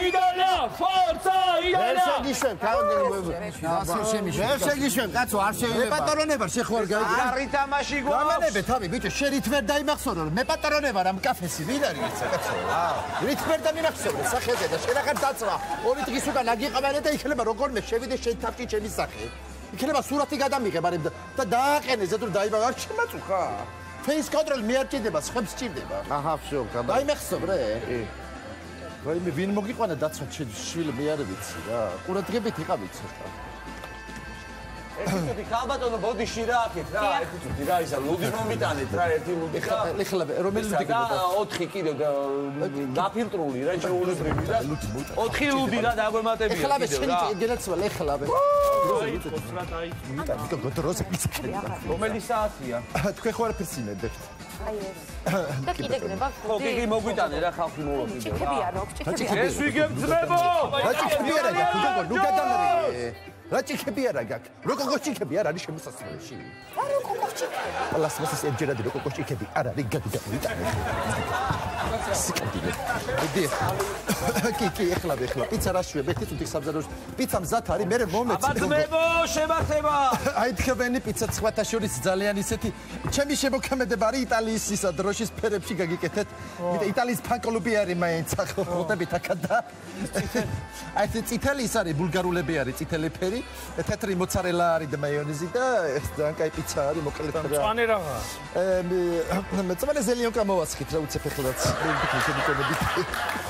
Italia! Forza Italia! შეგიშვებ, კაცო, არ შეიძლება. მე პატრონე ვარ, შეხوار გაიგე. არი თამაში გვაქვს. გამანებე თავი, ბიჭო, შენ რით ვერ დაიმახსოვრე, მე პატრონე ვარ ამ კაფესი, ვინ არის ეს კაცო? რით ვერ დამიმახსოვრე სახეზე და შენ ახალ დაწვა. ორი დღის უკან აგიყავანე და იქნება როგორმე შევიდე შენ თავში ჩემი სახე. იქნება სურათი გადამიღებ არემ და დააყენე ზედ რომ დაიბა არ შემაწუხა. Face control მე არ ჭირდება, ხებს ჭირდება. აჰა, всё, დაიმახსოვრე. რაიმე ვინ მოგიყვანა დაცვა შვილი მე არ ვიცი რა. ყურადღებით იყავით ცოტა. ერთი ხალბატონო ბოდიში რა აქეთ რა, ერთი წუთი რა ისა ლუდი მომიტანეთ რა, ერთი ლუდი რა. ეხლა რომელი ლუდი გქონდა? 4 კიდევ დაფილტრული რა, შეულებრივი რა. 4 ლუდი რა დაგვემატებია. ეხლა შენი გელაცვალ ეხლა. რომელი საათია? თქვენ ხო არაფერს იმედებთ? აი ეს. და კიდე გნება ხო, კი მოგვიტანე რა ხალხი მოვა კიდე. ჭიქები არ აქვს, ჭიქები არ. ეს ვიგებ ძმებო! რა ჭიქები არა გაქვს? ნუ გადამრიგე. რა ჭიქები არა გაქვს? როკოკო ჭიქები არ არის შემოსასრულში. რა როკოკო ჭიქები? პლასმასის ებჯერადი როკოკო ჭიქები არ არის გადავიტანე. კი, ეხლა პიცა რა შვებ, ერთი წუთი საბზაროს პიცა მზად არის, მე მომეცი. აბა შემართება. აი თქვენი პიცა სხვათა შორის ძალიან ისეთი ჩემი შემოქმედება არის იტალიის ისა დროშის ფერებში გაგიკეთეთ. იტალიის ფანკლუბი არის მაინც ახლობებით აქა და აი ეს წითელი ის არის ბულგარულები არის წითელი ფერი, თეთრი მოცარელა არის და მაიონეზი და ეს ძალიან კაი პიცა არის მოკლედ რა. მწვანე რაღა. მე წვანე ზელიონკა მოვასხით რა უცებ ეხლაც.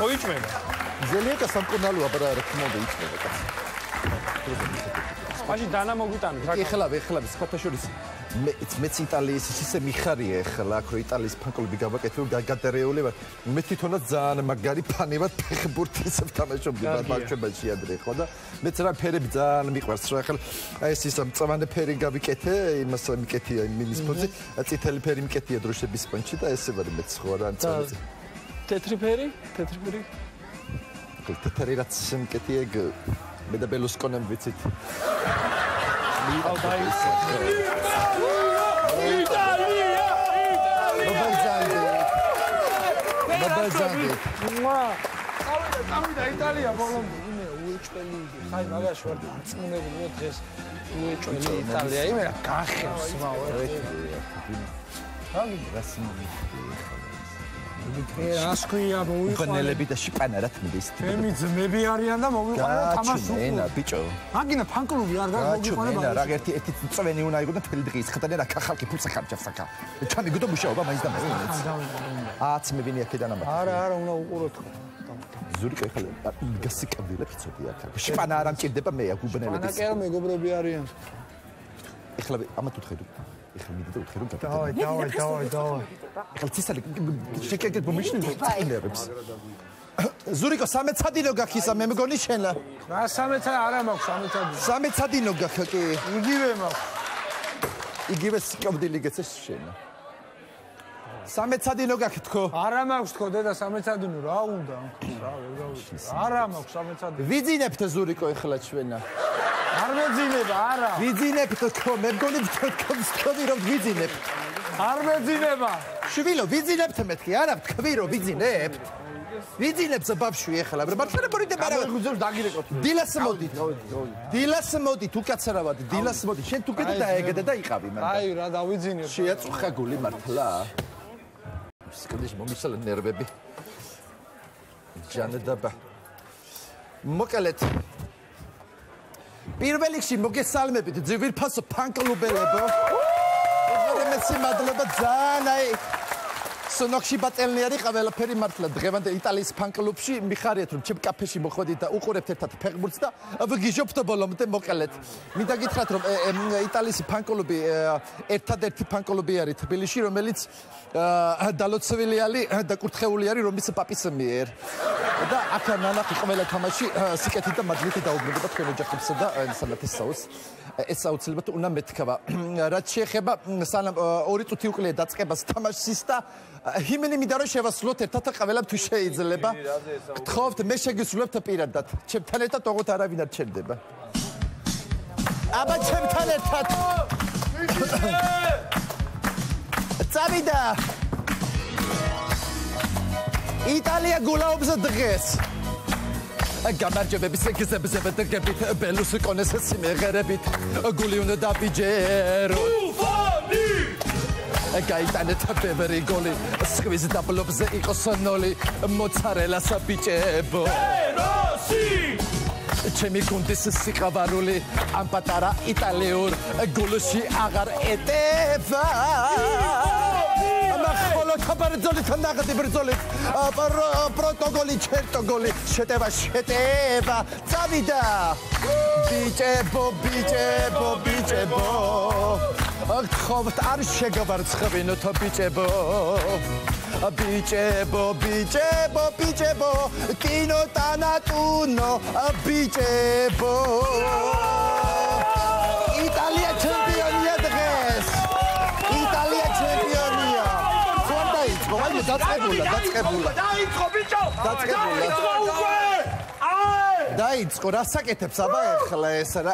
ხო იჭმება. ზელიონკა სამკურნალოა, აბა რა თქმა უნდა იჭმება კაცი. მაშინ დანა მოგვიტანეთ რა. ეხლა სხვათა შორის მეც იტალიის ისე მიხარია ეხლა აქ რო იტალიის ფანკლუბი გავაკეთებ გადარეული ვარ. მე თვითონაც ძალიან მაგარი ფანი ვარ ფეხბურთის თამაშობდი ბარბარჩებაში ადრე ხო და მეც რა ფერები ძალიან მიყვარს რა ახლა აი ეს მწვანე ფერი გავიკეთე იმას მიკეთია მინის ფონზე წითელი ფერი მიკეთია დროშების პონჩი და ესე ვარ მეც ხო რა მწვანე თეთრი ფერი თეთრი რაც მიკეთია მე და ბელუსკონემ ვიცით წავიდა იტალია ბოლომდე იმე უეჭველი ხაი მაგაში ვარ წმუნებული დღეს უეჭველი იტალია იმე რა გახევს რას ქვია მოიყვანელები და შიპანარად მიდის ჩემი ძმები არიან და მოიყვანა თამაში ენა ბიჭო მაგინა ფანკლუბი არ გამოიყვანა რა ერთი წვენი უნდა იყო და თელი დღე ისხდანა რა ხალხი ფულს ახარჯავს აქა ჩემი გუდო მუშაობა მაინც და მაინც აც მე ვინი აქედან ამბობ არა უნდა უყუროთ ზურიკა ეხლა გასიკაბილა ფიცოდი აქ შპანა არ ამჭირდება მე აგუბნელები ანა კი არა მეგობრები არიან ეხლა ამათ უთხედი ეხლა მიდი და უთხე რომ დავაი ეხლა ცისალი შეკეკეთ მომიშნე წინერებს ზურიკო 13 სადინო გაქისა მე მგონი შენა რა 13 არა მაქვს 13 სადინო გაქა კი იგივე მაქვს იგივე სიკაბდილი გეცე შენა 13 სადინო გაქვს თქო არა მაქვს თქო დედა 13 სადინო რა უნდა რა ვერ გავიცი არა მაქვს 13 სადინო ვიძინებთ ზურიკო ეხლა ჩვენა არ მეძინება არა ვიძინებთ თქო მე მგონი თქვი რომ ვიძინებთ არ მეძინება შვილო ვიძინებთ მეთქი არა თქვი რომ ვიძინებთ ვიძინებთ ბაბშვი ეხლა მართლა მორიდება რა გუძებს დაგირეკოთ დილას მოდით უკაცრავად დილას მოდით შენ თუ კიდე დაეგდე და იყავი მან აი რა დავიძინებ შეაწუხა გული მართლა სკოლის მომისალ ნერვები ჯანდაბა მოკალეთ პირველ რიგში მოგესალმებით ძვირფასო ფანკლუბელებო მოგესალმებით მადლობა ძალიან აი სონოქში ბატელნი არის ყველაფერი მართლა დღევანდელ იტალიის ფანკლუბში მიხარიათ რომ ჩემ კაფეში მოხვედით და უყურებთ ერთად ფეხბურთს და ვიგიჟობთ ბოლომდე მოკალეთ მინდა გითხრათ რომ იტალიის ფანკლუბი ერთადერთი ფანკლუბი არის თბილისში რომელიც დალოცვილი არის დაკურთხეული არის რომის პაპის მიერ და აქ ნანახი ყველა თამაში სიკეთით და მადლით დაუბრუნდება თქვენ ოჯახებსა და სანათესაოს ეს აუცილებლად უნდა მეთქვა რაც შეეხება სანამ 2 წუთი უკლია დაწყებას თამაშის და ჰიმენი მინდა რომ შევასრულოთ ერთად ყველა თუ შეიძლება გთხოვთ მე შეგისრულებთ პირადად ჩემთან ერთად ოღონდ არავინ არ ჩერდება აბა ჩემთან ერთად წავიდა იტალია გულაობს დღეს გამარჯვებების გზებზე დგებით ბელუს კონეს სიმღერებით გული უნდა დაბიჯერო გაიტანეთ ბევრი გოლი სხვის დაბლობზე იყოს ნოლი მოცარელას ბიჭებო ჩემი გუნდის სიყვარული ამ პატარა იტალიურ გულში აღარ ეტევა ხოლო თაბარძოლი თანდაღდი ბრძოლით პროტოკოლი ჩერტოგოლი შეტევა წავიდა ბიჭებო ხობთ არ შეგავარცხებინოთ ბიჭებო კინო ტანატუნო ბიჭებო იტალია ჩემპიონია დღეს იტალია ჩემპიონია დაწყებულა დაიწყო ბიჭო დაიწყო რა საკეთებს აბა ეხლა ეს რა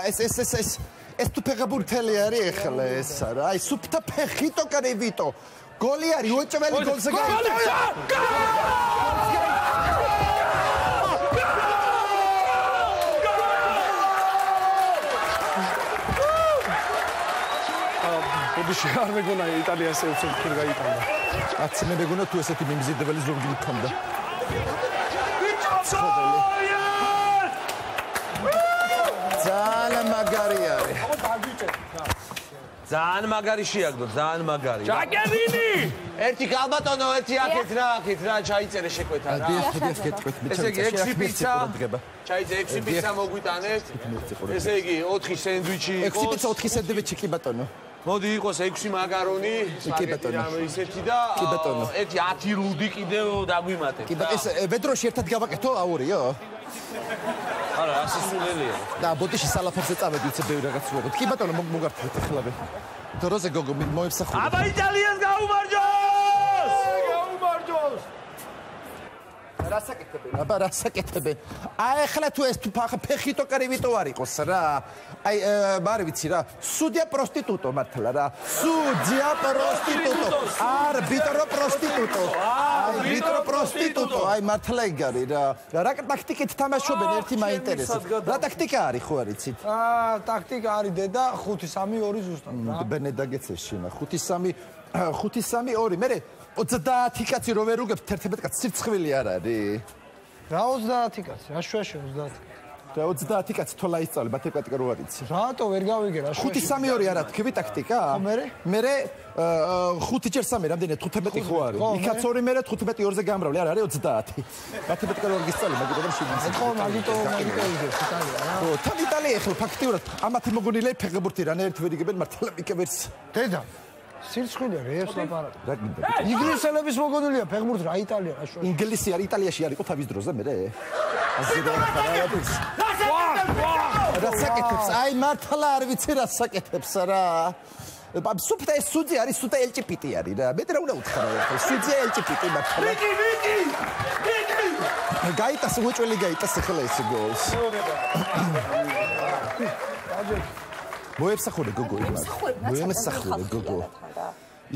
ეს თუ ფეხბურთელი არის ეხლა ეს რა აი სუფთა ფეხიტო კარევიტო გოლი არის უეჭველი გოლზე გაიტანა ოდიში არ მეგონა იტალიას ესე ხარ გაიტანა აცი მე მეგონა თუ ესეთი მიმზიდებელი ზურგი მქონდა ძალიან მაგარი არის ძალიან მაგარი შეაგდო ძალიან მაგარი ჭაკერინი ერთი გალბატონო ერთი აქეთ რა ჩაიწერე შეკვეთა რა ესე იგი 6 პიცა ჩაიწერე 6 პიცა მოგვიტანეთ ესე იგი 4 სენდვიჩი 6 პიცა 4 სენდვიჩი კი ბატონო მოდი იყოს 6 მაგარონი ისეთი და ერთი 10 ლუდი კიდევ დაგვიმატეთ კი ბატონო ეს ვედროში ერთად გავაკეთო აურიო არა ასე სულელია და ბოტიში სალაფერზე წავედი უცებ ბევრი რაღაც ვუყოთ კი ბატონო მოგართვით ახლა დროზე გოგო მოიფსახურე აბა იტალიას გაუმარჯოს რა საკეთებენ აი ახლა თუ ეს ფეხიტო კარივიტო არ იყოს რა აი არ ვიცი რა სუდია პროსტიტუტო მართლა რა სუდია პროსტიტუტო არბიტრო პროსტიტუტო აი მართლა იგარი რა ტაქტიკით თამაშობენ ერთი მაინტერესებს რა ტაქტიკა არის ხო არ იცით ტაქტიკა არის დედა 5-3-2 ზუსტად რა ბენე დაგეცეში 5-3-2 მე 30 კაცი რო ვერ უგებ 11 კაცი სირცხვილი არ არის რა 30 კაცი რა შუაში 30 და 30 კაცი თოლა ისწავლე მათემატიკა რო არ იცი რატო ვერ გავიგე რა შუაში 5-3-2 არა თქვი ტაქტიკა მე 5-3 რამდენია 15 ხო არის იქაც 2 მე 15 2-ზე გამრავლე არ არის 30 მათემატიკა რო არ გისწავლე მაგრამ შეიძლება ხო მაგიტო იგებს იტალია რა ხო თან იტალია ახლა ფაქტიურად ამათი მოგონილე ფეხბურთი რანაირად ვერ იგებენ მართლა მიკებერს დედა სირცხვილია რეებს ლაპარაკი რა გინდა ინგლისელების მოგონილია ფეხბურთი რა იტალია რა შუაში ინგლისი არის იტალიაში არისო თავის დროზე მე რა საკეთებს აი მართლა არ ვიცი რა საკეთებს რა სუფთა ეს სუძი არის სუთა ელჭიპიტი არის რა მე რა უნდა უთხრა ხო სუძია ელჭიპიტი მართლა ვიკი გაიტას უეჭველი გაიტას ახლა ეს გოლს მოემსახურე გოგო იმას მოემსახურე გოგო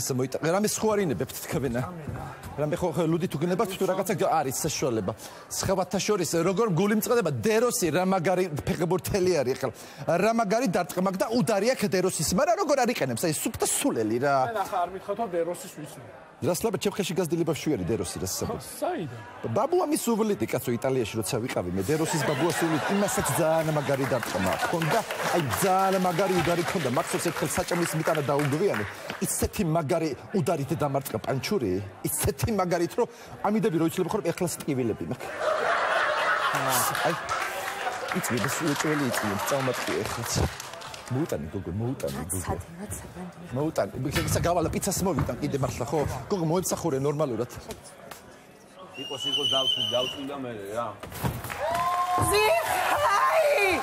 ისა მოიტა რამე სხვარინებებთ თქვენა რამე ხო ლუდი თუ გნებათ თუ რაღაცა არის საშუალება სხვათა შორის როგორ გული მწყდება დეროსი რა მაგარი ფეხბურთელი არის ახლა რა მაგარი დარტყმაკ და უდარია დეროსის მაგრამ როგორ არიყენებს აი სუფთა სულელი რა მე ახლა არ მითხოთო დეროსის ვისო რასლაბა ჩემხეში გაზდილი ბავშვი დეროსი რასაბა საიდან ბაბუა მის უვლიტი კაცო იტალიაში როცა ვიყავი მე დეროსის ბაბუას უვლიტი იმასაც ძალიან მაგარი დარტყმა ჰქონდა აი ძალიან მაგარი უდარი ჰქონდა მახსოვს ერთხელ საჭმლის მიტანა დაუგვიანე ისეთი მაგარი უდარით დამარტყა პანჩური ისეთი მაგარით რომ ამიდები რო იცლებ ხარ ეხლა სტივილები მაქვს აი იცი ეს უეჭველი იცი წამატყი ეხლაც მოუტანი გოგო მოუტანი ისა გავალა პიცას მოვიტან კიდე მართლა ხო გოგო მოემსახურე ნორმალურად იყოს დავწვი და მე რა Hi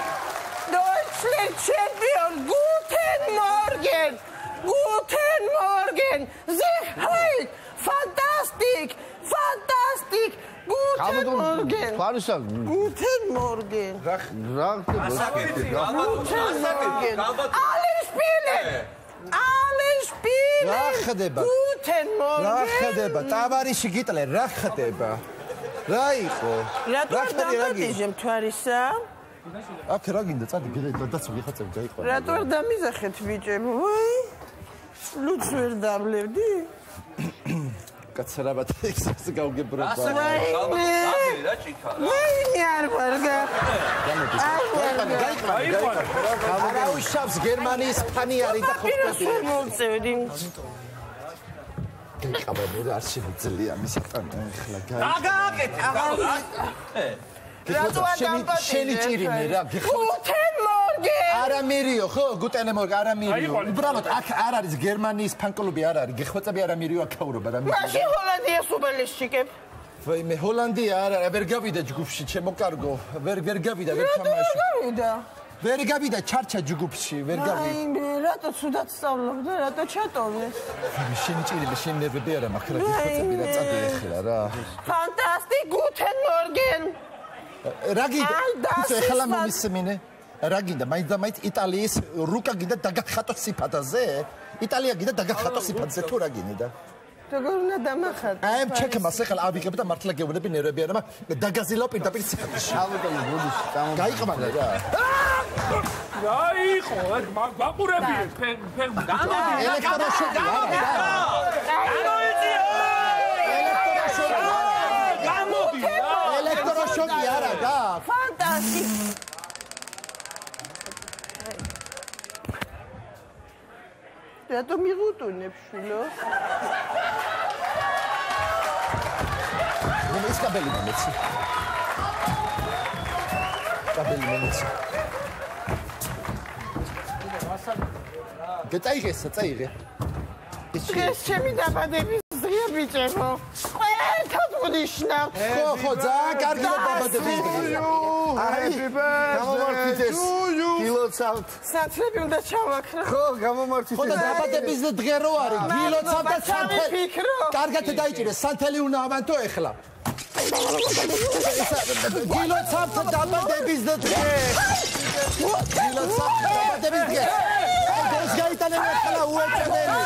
Deutschland Champion Guten Morgen Sie hi fantastic Guten Morgen Guten Morgen Alle spielen რა ხდება Guten Morgen რა ხდება ტავარიში გიტლე რა ხდება რა იყო? რატო არ დამატიჟე მთვარისა? აქ რა გინდა? წადი გადაცო ვიხაწებ გაიყვა. რატო არ დამიზახეთ ბიჭებო? ვაი. ლუც ვერ დავლევდი? კაცრაბათ ექსას გავგებრობა. გაფერი რა ჭიქა. მე არ ვარგა. გაიყვა. არა უშავს გერმანიის ფანი არის და ხოხტები. მოწევდი. გაიყვა მე არ შემიძლია მისი ხანა ახლა გაიყვა. აგაკეთე. რატო არ დამატიჟე? შენი ჭირინე რა გიხო. გუთენ მორგენ. არამერიო ხო გუტენ მორგ არამერიო. უბრალოდ აქ არ არის გერმანიის ფანკლუბი არ არის. გეხოცები არამერიო აქაურობა რა. მაშინ ჰოლანდიას უბელისჭიკებ. ვაი მე ჰოლანდია არა ვერ გავიდა ჯგუფში ჩემო კარგო. ვერ გავიდა ვერ თამაში. გავიდა. ვერ გავიდა ჩარჩა ჯგუფში ვერ გავიდა. აი მე რატო ცუდად სწავლობდა რატო ჩატოვნე? შენი ჭირინე შენი ნერვები არა მაგრამ გეხოცები რა წადი ახლა რა. ფანტასტიკ გუთენ მორგენ. რა გინდა? ეხლა მომისმინე. რა გინდა? მაინც იტალიის რუკა გინდა დაგახატო სიფათაზე? იტალია გინდა დაგახატო სიფათაზე თუ რა გინდა? როგორ უნდა დამახატო? აი ჩეკმას ახლა ავიღებ და მართლა გეუბნები ნერვები არა მაგრამ დაგაზილავ პირდაპირ სიფათში. ალბათ ბუდიში გაიყმა რა. გაიყო, ვაყურები ფენ. ელექტროშოკი არა. ელექტროშოკი არა და. ფანტასტიკ. რატო მიღუტუნებ შვილო? ის კაბელი მომეცი. კაბელი მომეცი. წაიღე. დღეს ჩემი დაბადების დღეა ბიჭებო. ყველთად ვნიშნავ. ხო, ძალიან კარგი დაბადების დღეა. Happy birthday to you. გილოცავთ. სათრები უნდა ჩავაქრა. ხო, გამომართვით. ხო და დაბადების დღე რო არის, გილოცავთ და სანთელი. კარგად დაიჭირე, სანთელი უნდა ავანთო ეხლა. გილოცავთ დაბადების დღე. გილოცავთ დაბადების დღე. აი, ეს გაიტანე ახლა უეჭდელი.